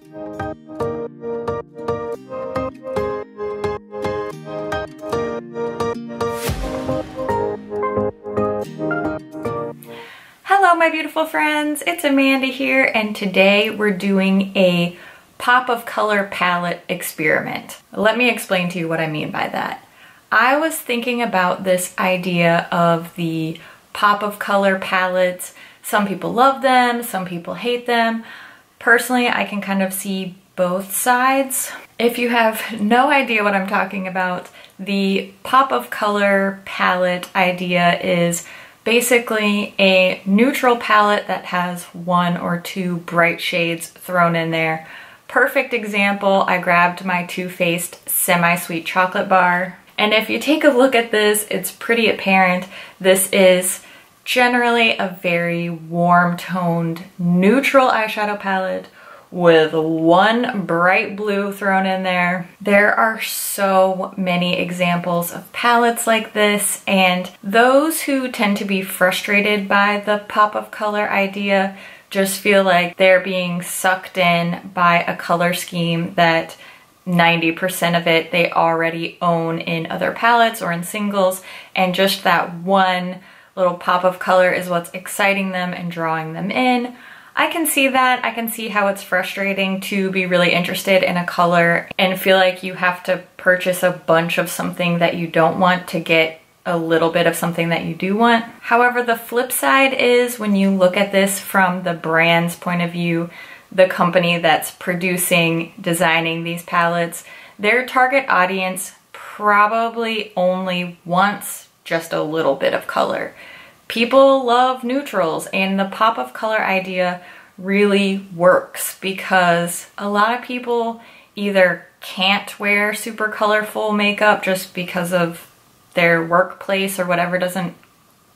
Hello my beautiful friends, it's Amanda here, and today we're doing a pop of color palette experiment. Let me explain to you what I mean by that. I was thinking about this idea of the pop of color palettes. Some people love them, some people hate them. Personally, I can kind of see both sides. If you have no idea what I'm talking about, the pop of color palette idea is basically a neutral palette that has one or two bright shades thrown in there. Perfect example, I grabbed my TooFaced Semi-Sweet Chocolate Bar. And if you take a look at this, it's pretty apparent this is generally a very warm-toned, neutral eyeshadow palette with one bright blue thrown in there. There are so many examples of palettes like this, and those who tend to be frustrated by the pop of color idea just feel like they're being sucked in by a color scheme that 90% of it they already own in other palettes or in singles, and just that one little pop of color is what's exciting them and drawing them in. I can see that. I can see how it's frustrating to be really interested in a color and feel like you have to purchase a bunch of something that you don't want to get a little bit of something that you do want. However, the flip side is when you look at this from the brand's point of view, the company that's producing, designing these palettes, their target audience probably only wants just a little bit of color. People love neutrals, and the pop of color idea really works because a lot of people either can't wear super colorful makeup just because of their workplace or whatever doesn't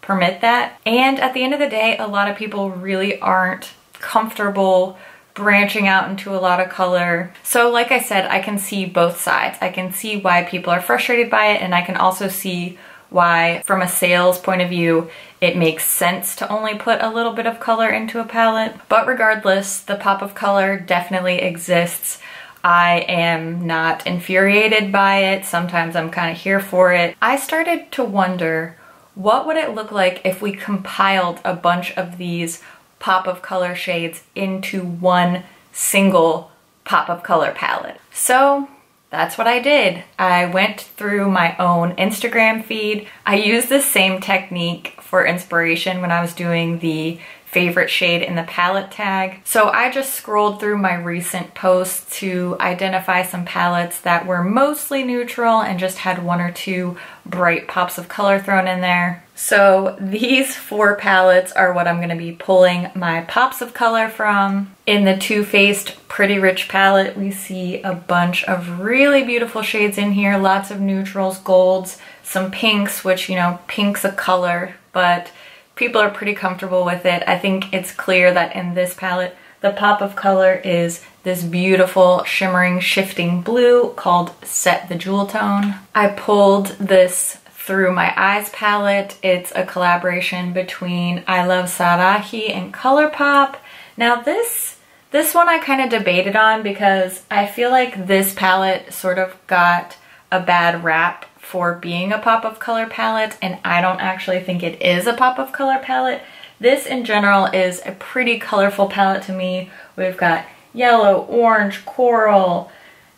permit that. And at the end of the day, a lot of people really aren't comfortable branching out into a lot of color. So like I said, I can see both sides. I can see why people are frustrated by it, and I can also see why, from a sales point of view, it makes sense to only put a little bit of color into a palette. But regardless, the pop of color definitely exists. I am not infuriated by it. Sometimes I'm kind of here for it. I started to wonder, what would it look like if we compiled a bunch of these pop of color shades into one single pop of color palette? So that's what I did. I went through my own Instagram feed. I used the same technique for inspiration when I was doing the favorite shade in the palette tag. So I just scrolled through my recent posts to identify some palettes that were mostly neutral and just had one or two bright pops of color thrown in there. So these four palettes are what I'm going to be pulling my pops of color from. In the TooFaced Pretty Rich palette, we see a bunch of really beautiful shades in here, lots of neutrals, golds, some pinks, which, you know, pink's a color, but people are pretty comfortable with it. I think it's clear that in this palette, the pop of color is this beautiful shimmering shifting blue called Set the Jewel Tone. I pulled this through my eyes palette. It's a collaboration between I Love Sarahi and ColourPop. Now this one I kind of debated on because I feel like this palette sort of got a bad rap for being a pop of color palette, and I don't actually think it is a pop of color palette. This in general is a pretty colorful palette to me. We've got yellow, orange, coral,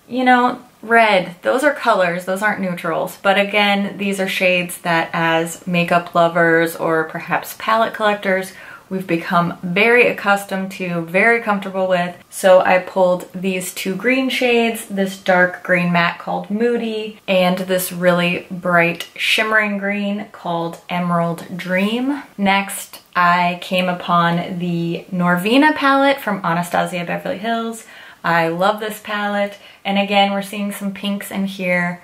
you know, red. Those are colors, those aren't neutrals. But again, these are shades that as makeup lovers or perhaps palette collectors, we've become very accustomed to, very comfortable with. So I pulled these two green shades, this dark green matte called Moody, and this really bright shimmering green called Emerald Dream. Next, I came upon the Norvina palette from Anastasia Beverly Hills. I love this palette, and again, we're seeing some pinks in here.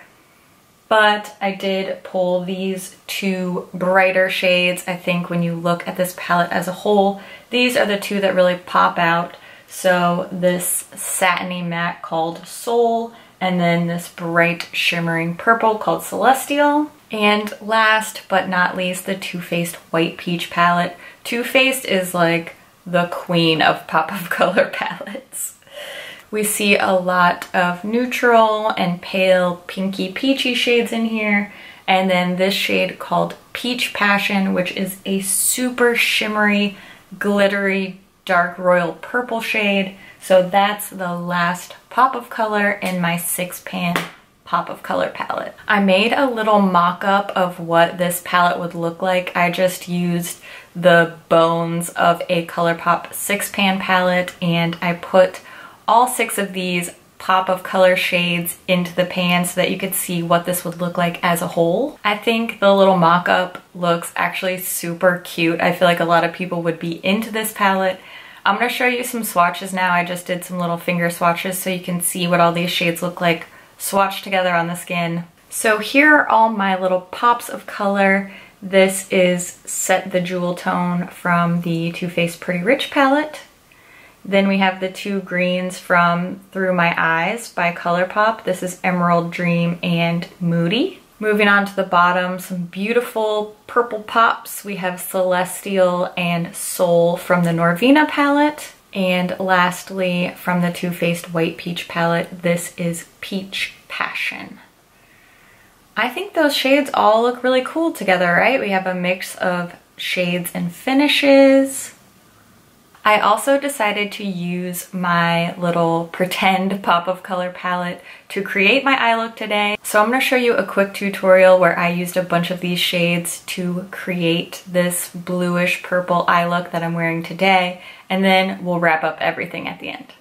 But I did pull these two brighter shades. I think when you look at this palette as a whole, these are the two that really pop out. So this satiny matte called Soul, and then this bright shimmering purple called Celestial. And last but not least, the TooFaced White Peach palette. TooFaced is like the queen of pop of color palettes. We see a lot of neutral and pale pinky peachy shades in here. And then this shade called Peach Passion, which is a super shimmery, glittery, dark royal purple shade. So that's the last pop of color in my 6-pan pop of color palette. I made a little mock-up of what this palette would look like. I just used the bones of a ColourPop 6-pan palette, and I put all 6 of these pop of color shades into the pan so that you could see what this would look like as a whole. I think the little mock-up looks actually super cute. I feel like a lot of people would be into this palette. I'm going to show you some swatches now. I just did some little finger swatches so you can see what all these shades look like swatched together on the skin. So here are all my little pops of color. This is Set the Jewel Tone from the Too Faced Pretty Rich palette. Then we have the 2 greens from Through My Eyes by ColourPop. This is Emerald Dream and Moody. Moving on to the bottom, some beautiful purple pops. We have Celestial and Soul from the Norvina palette. And lastly, from the Too Faced White Peach palette, this is Peach Passion. I think those shades all look really cool together, right? We have a mix of shades and finishes. I also decided to use my little pretend pop of color palette to create my eye look today. So I'm going to show you a quick tutorial where I used a bunch of these shades to create this bluish purple eye look that I'm wearing today, and then we'll wrap up everything at the end.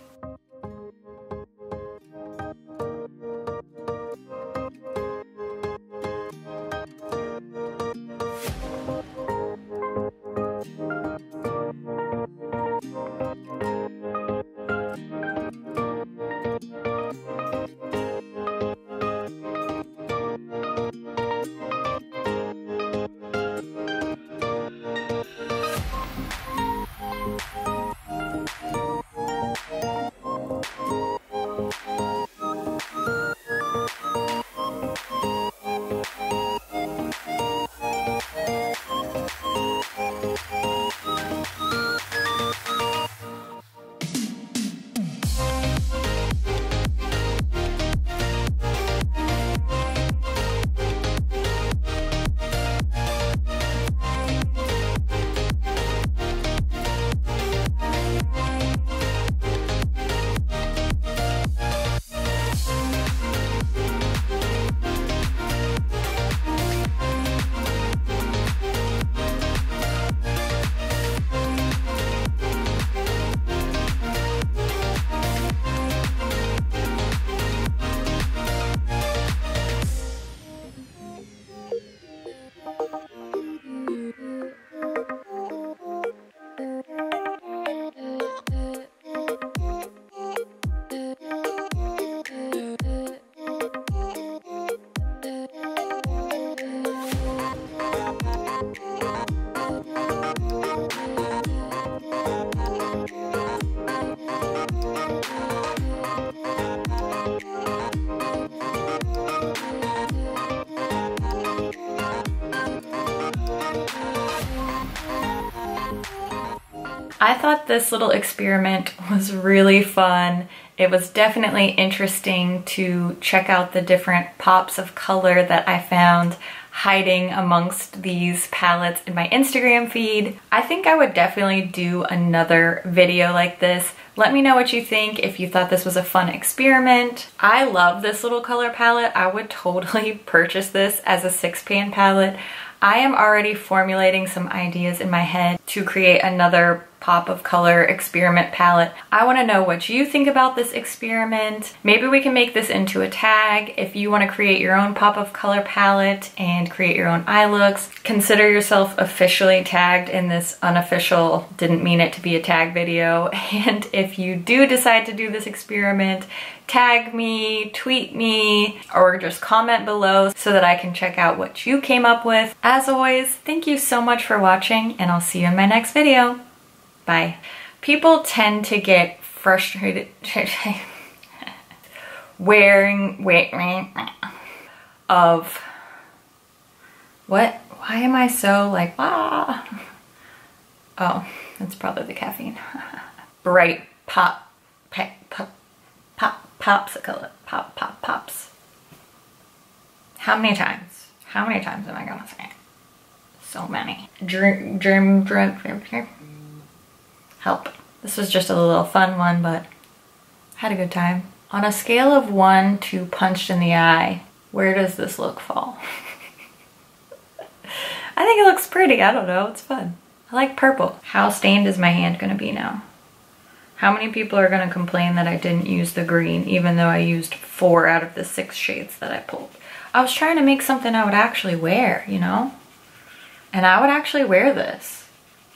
I thought this little experiment was really fun. It was definitely interesting to check out the different pops of color that I found hiding amongst these palettes in my Instagram feed. I think I would definitely do another video like this. Let me know what you think, if you thought this was a fun experiment. I love this little color palette. I would totally purchase this as a 6-pan palette. I am already formulating some ideas in my head to create another pop of color experiment palette. I want to know what you think about this experiment. Maybe we can make this into a tag. If you want to create your own pop of color palette and create your own eye looks, consider yourself officially tagged in this unofficial, didn't mean it to be a tag video. And if you do decide to do this experiment, tag me, tweet me, or just comment below so that I can check out what you came up with. As always, thank you so much for watching, and I'll see you in my next video. Bye. People tend to get frustrated of what? Why am I so like, ah? Oh, that's probably the caffeine. Bright pop, popsicle. Pops. How many times? How many times am I gonna say it? So many. Help. This was just a little fun one, but had a good time. On a scale of 1 to punched in the eye, where does this look fall? I think it looks pretty. I don't know. It's fun. I like purple. How stained is my hand gonna be now? How many people are gonna complain that I didn't use the green even though I used 4 out of the 6 shades that I pulled? I was trying to make something I would actually wear, you know? And I would actually wear this.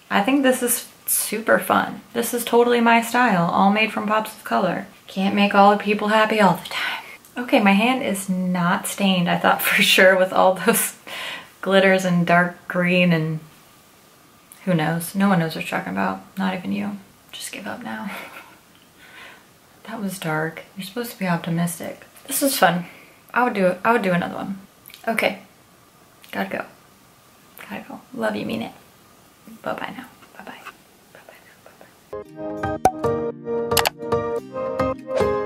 I think this is super fun. This is totally my style, all made from pops of color. Can't make all the people happy all the time. Okay, my hand is not stained. I thought for sure with all those glitters and dark green and who knows? No one knows what you're talking about. Not even you. Just give up now. That was dark. You're supposed to be optimistic. This was fun. I would do another one. Okay. Gotta go. Gotta go. Love you, mean it. Bye-bye now. Bye-bye. Bye-bye now. Bye-bye.